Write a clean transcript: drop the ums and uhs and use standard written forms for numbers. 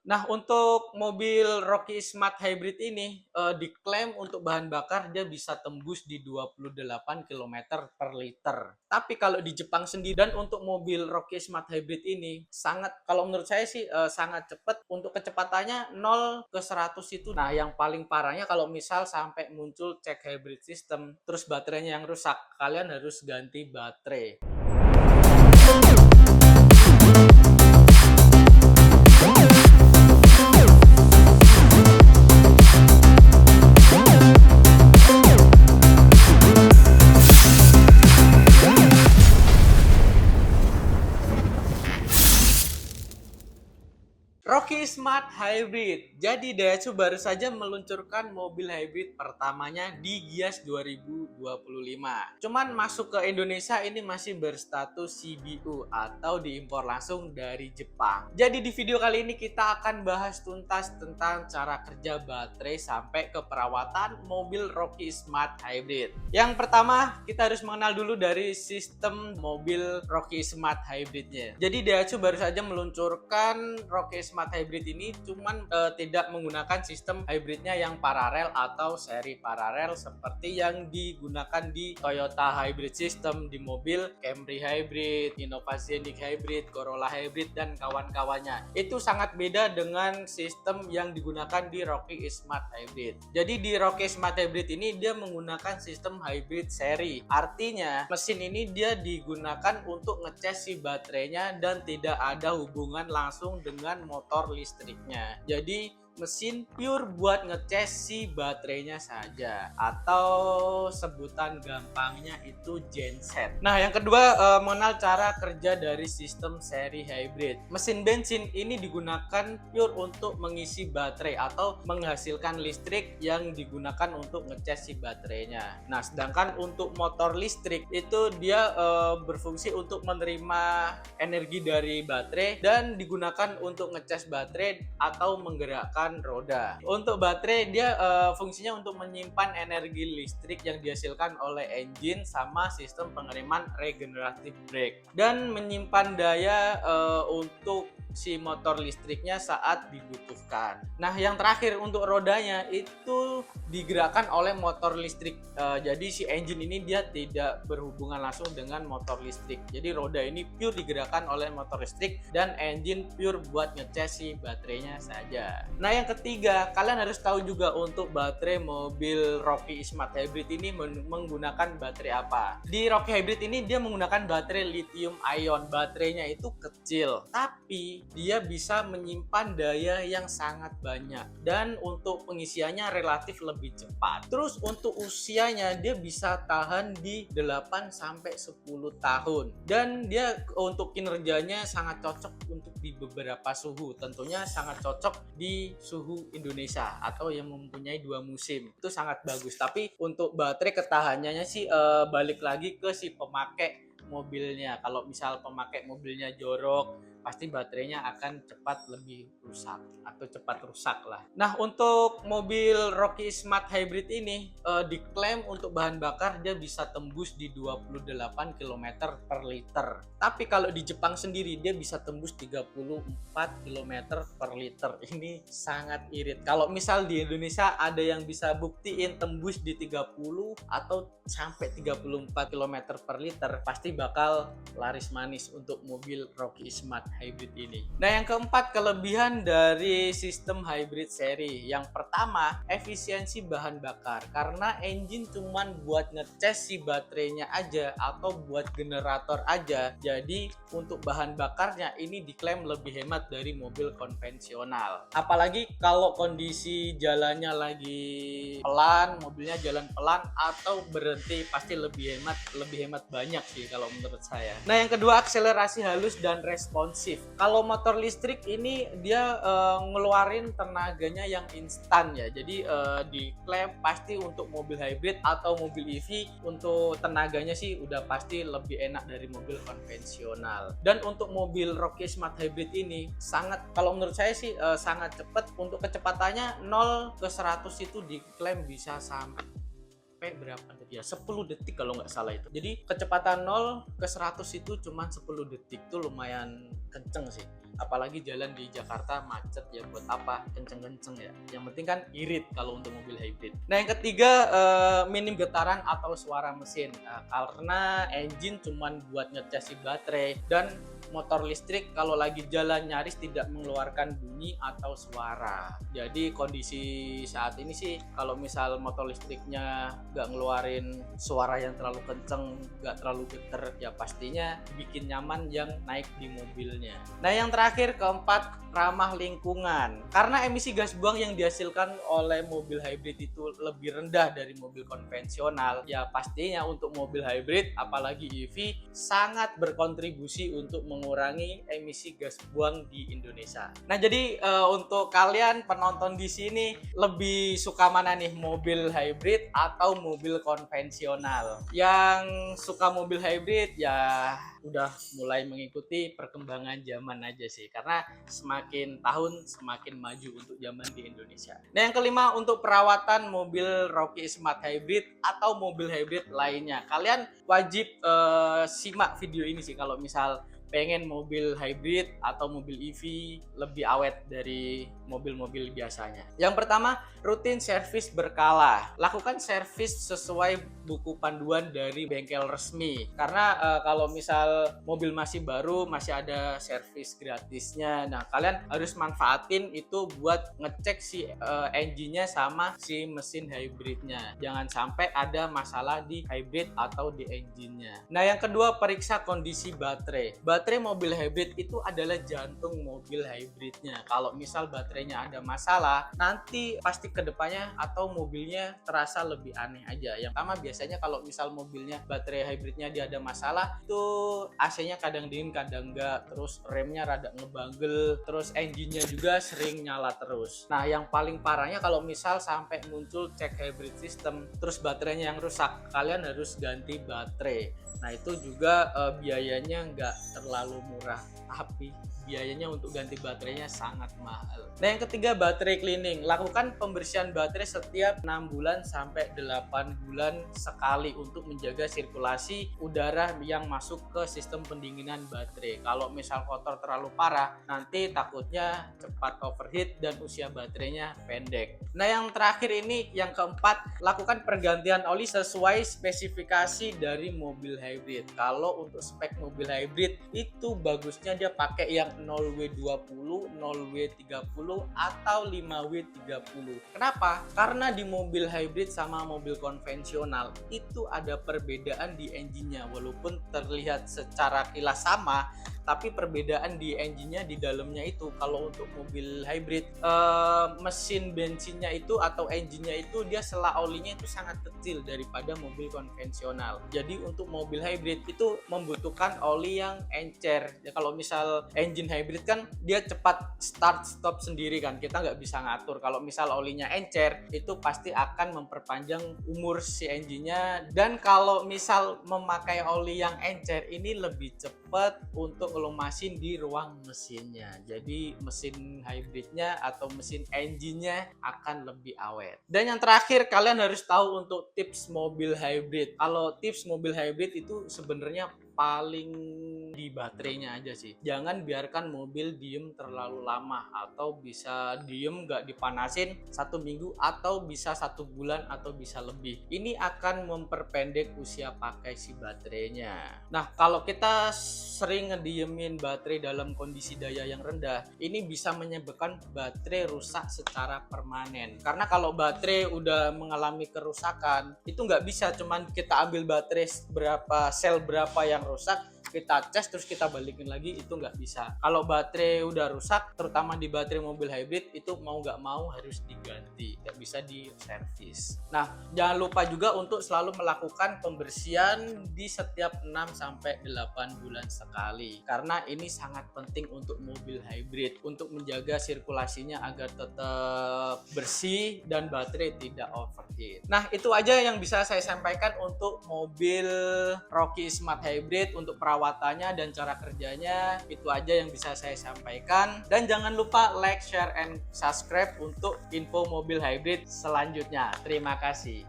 Nah, untuk mobil Rocky Smart Hybrid ini diklaim untuk bahan bakar dia bisa tembus di 28 kilometer per liter. Tapi kalau di Jepang sendiri dan untuk mobil Rocky Smart Hybrid ini sangat kalau menurut saya sih sangat cepat untuk kecepatannya 0 ke 100 itu. Nah, yang paling parahnya kalau misal sampai muncul cek hybrid system terus baterainya yang rusak, kalian harus ganti baterai. Rocky Smart Hybrid. Jadi Daihatsu baru saja meluncurkan mobil hybrid pertamanya di Gias 2025. Cuman masuk ke Indonesia ini masih berstatus CBU atau diimpor langsung dari Jepang. Jadi di video kali ini kita akan bahas tuntas tentang cara kerja baterai sampai ke perawatan mobil Rocky Smart Hybrid. Yang pertama kita harus mengenal dulu dari sistem mobil Rocky Smart Hybridnya. Jadi Daihatsu baru saja meluncurkan Rocky Smart Hybrid ini cuman tidak menggunakan sistem hybridnya yang paralel atau seri paralel seperti yang digunakan di Toyota Hybrid System, di mobil Camry Hybrid, Innova Scenic Hybrid, Corolla Hybrid dan kawan-kawannya. Itu sangat beda dengan sistem yang digunakan di Rocky Smart Hybrid. Jadi di Rocky Smart Hybrid ini dia menggunakan sistem hybrid seri. Artinya mesin ini dia digunakan untuk ngecas si baterainya dan tidak ada hubungan langsung dengan motor listriknya. Jadi mesin pure buat ngecas si baterainya saja atau sebutan gampangnya itu genset. Nah, yang kedua mengenal cara kerja dari sistem seri hybrid. Mesin bensin ini digunakan pure untuk mengisi baterai atau menghasilkan listrik yang digunakan untuk ngecas si baterainya. Nah, sedangkan untuk motor listrik itu dia berfungsi untuk menerima energi dari baterai dan digunakan untuk ngecas baterai atau menggerakkan roda. Untuk baterai dia fungsinya untuk menyimpan energi listrik yang dihasilkan oleh engine sama sistem pengereman regeneratif brake dan menyimpan daya untuk si motor listriknya saat dibutuhkan. Nah, yang terakhir untuk rodanya itu digerakkan oleh motor listrik. Jadi si engine ini dia tidak berhubungan langsung dengan motor listrik. Jadi roda ini pure digerakkan oleh motor listrik dan engine pure buat ngecas si baterainya saja. Nah, yang ketiga, kalian harus tahu juga untuk baterai mobil Rocky Smart Hybrid ini menggunakan baterai apa. Di Rocky Hybrid ini dia menggunakan baterai lithium ion. Baterainya itu kecil, tapi dia bisa menyimpan daya yang sangat banyak dan untuk pengisiannya relatif lebih cepat. Terus untuk usianya dia bisa tahan di 8 sampai 10 tahun dan dia untuk kinerjanya sangat cocok untuk di beberapa suhu. Tentunya sangat cocok di suhu Indonesia atau yang mempunyai 2 musim. Itu sangat bagus. Tapi untuk baterai ketahanannya sih balik lagi ke si pemakai mobilnya. Kalau misal pemakai mobilnya jorok, pasti baterainya akan cepat lebih rusak atau cepat rusak lah. Nah, untuk mobil Rocky Smart Hybrid ini diklaim untuk bahan bakar dia bisa tembus di 28 kilometer per liter. Tapi kalau di Jepang sendiri dia bisa tembus 34 kilometer per liter. Ini sangat irit. Kalau misal di Indonesia ada yang bisa buktiin tembus di 30 atau sampai 34 kilometer per liter, pasti bakal laris manis untuk mobil Rocky Smart Hybrid ini. Nah, yang keempat kelebihan dari sistem hybrid seri. Yang pertama, efisiensi bahan bakar. Karena engine cuman buat ngecas si baterainya aja atau buat generator aja. Jadi untuk bahan bakarnya ini diklaim lebih hemat dari mobil konvensional. Apalagi kalau kondisi jalannya lagi pelan, mobilnya jalan pelan atau berhenti, pasti lebih hemat banyak sih kalau menurut saya. Nah, yang kedua akselerasi halus dan responsif. Kalau motor listrik ini dia ngeluarin tenaganya yang instan ya. Jadi diklaim pasti untuk mobil hybrid atau mobil EV untuk tenaganya sih udah pasti lebih enak dari mobil konvensional. Dan untuk mobil Rocky Smart Hybrid ini sangat, kalau menurut saya sih sangat cepat. Untuk kecepatannya 0 ke 100 itu diklaim bisa sampai berapa tadi ya, 10 detik kalau nggak salah itu. Jadi kecepatan 0 ke 100 itu cuma 10 detik, itu lumayan kenceng sih. apalagi jalan di Jakarta macet ya, buat apa kenceng-kenceng ya, yang penting kan irit kalau untuk mobil hybrid. Nah yang ketiga, minim getaran atau suara mesin. Karena engine cuman buat ngecas si baterai, dan motor listrik kalau lagi jalan nyaris tidak mengeluarkan bunyi atau suara. Jadi kondisi saat ini sih kalau misal motor listriknya nggak ngeluarin suara yang terlalu kenceng, nggak terlalu geter, ya pastinya bikin nyaman yang naik di mobilnya. Nah yang terakhir, keempat, ramah lingkungan. Karena emisi gas buang yang dihasilkan oleh mobil hybrid itu lebih rendah dari mobil konvensional, ya pastinya untuk mobil hybrid apalagi EV sangat berkontribusi untuk mengurangi emisi gas buang di Indonesia. Nah jadi untuk kalian penonton di sini lebih suka mana nih, mobil hybrid atau mobil konvensional? Yang suka mobil hybrid ya udah mulai mengikuti perkembangan zaman aja sih, karena semakin tahun semakin maju untuk zaman di Indonesia. Nah yang kelima, untuk perawatan mobil Rocky Smart Hybrid atau mobil hybrid lainnya, kalian wajib simak video ini sih kalau misal pengen mobil hybrid atau mobil EV lebih awet dari mobil-mobil biasanya. Yang pertama, rutin servis berkala. Lakukan servis sesuai buku panduan dari bengkel resmi. Karena kalau misal mobil masih baru, masih ada servis gratisnya. Nah, kalian harus manfaatin itu buat ngecek si engine-nya sama si mesin hybridnya. Jangan sampai ada masalah di hybrid atau di engine-nya. Nah, yang kedua, periksa kondisi baterai. Baterai mobil hybrid itu adalah jantung mobil hybridnya. Kalau misal baterainya ada masalah, nanti pasti kedepannya atau mobilnya terasa lebih aneh aja. Yang pertama, biasanya kalau misal mobilnya baterai hybridnya dia ada masalah, itu AC-nya kadang dingin kadang enggak, terus remnya rada ngebanggel, terus engine-nya juga sering nyala terus. Nah yang paling parahnya kalau misal sampai muncul cek hybrid system terus baterainya yang rusak, kalian harus ganti baterai. Nah itu juga biayanya nggak terlalu murah, tapi biayanya untuk ganti baterainya sangat mahal. Nah yang ketiga, baterai cleaning. Lakukan pembersihan baterai setiap 6 bulan sampai 8 bulan sekali untuk menjaga sirkulasi udara yang masuk ke sistem pendinginan baterai. Kalau misal kotor terlalu parah, nanti takutnya cepat overheat dan usia baterainya pendek. Nah yang terakhir ini, yang keempat, lakukan pergantian oli sesuai spesifikasi dari mobil hybrid. Kalau untuk spek mobil hybrid itu bagusnya dia pakai yang 0W20, 0W30 atau 5W30. Kenapa? Karena di mobil hybrid sama mobil konvensional itu ada perbedaan di engine-nya. Walaupun terlihat secara kilas sama, tapi perbedaan di engine-nya di dalamnya itu. Kalau untuk mobil hybrid, mesin bensinnya itu atau engine-nya itu dia sela olinya itu sangat kecil daripada mobil konvensional. Jadi untuk mobil hybrid itu membutuhkan oli yang encer. Ya, kalau misal engine hybrid kan dia cepat start stop sendiri kan, kita nggak bisa ngatur. Kalau misal olinya encer itu pasti akan memperpanjang umur si engine-nya. Dan kalau misal memakai oli yang encer ini lebih cepat untuk ngelumasin di ruang mesinnya. Jadi mesin hybridnya atau mesin engine-nya akan lebih awet. Dan yang terakhir, kalian harus tahu untuk tips mobil hybrid. Kalau tips mobil hybrid itu sebenarnya paling di baterainya aja sih. Jangan biarkan mobil diem terlalu lama, atau bisa diem nggak dipanasin 1 minggu atau bisa 1 bulan atau bisa lebih. Ini akan memperpendek usia pakai si baterainya. Nah kalau kita sering ngediemin baterai dalam kondisi daya yang rendah, ini bisa menyebabkan baterai rusak secara permanen. Karena kalau baterai udah mengalami kerusakan, itu nggak bisa cuman kita ambil baterai berapa sel berapa yang rusak, kita cas terus kita balikin lagi, itu nggak bisa. Kalau baterai udah rusak, terutama di baterai mobil hybrid, itu mau nggak mau harus diganti, nggak bisa di servis. Nah jangan lupa juga untuk selalu melakukan pembersihan di setiap 6-8 bulan sekali, karena ini sangat penting untuk mobil hybrid, untuk menjaga sirkulasinya agar tetap bersih dan baterai tidak overheat. Nah itu aja yang bisa saya sampaikan untuk mobil Rocky Smart Hybrid. Untuk perawatannya dan cara kerjanya, itu aja yang bisa saya sampaikan. Dan jangan lupa like, share, and subscribe untuk info mobil hybrid selanjutnya. Terima kasih.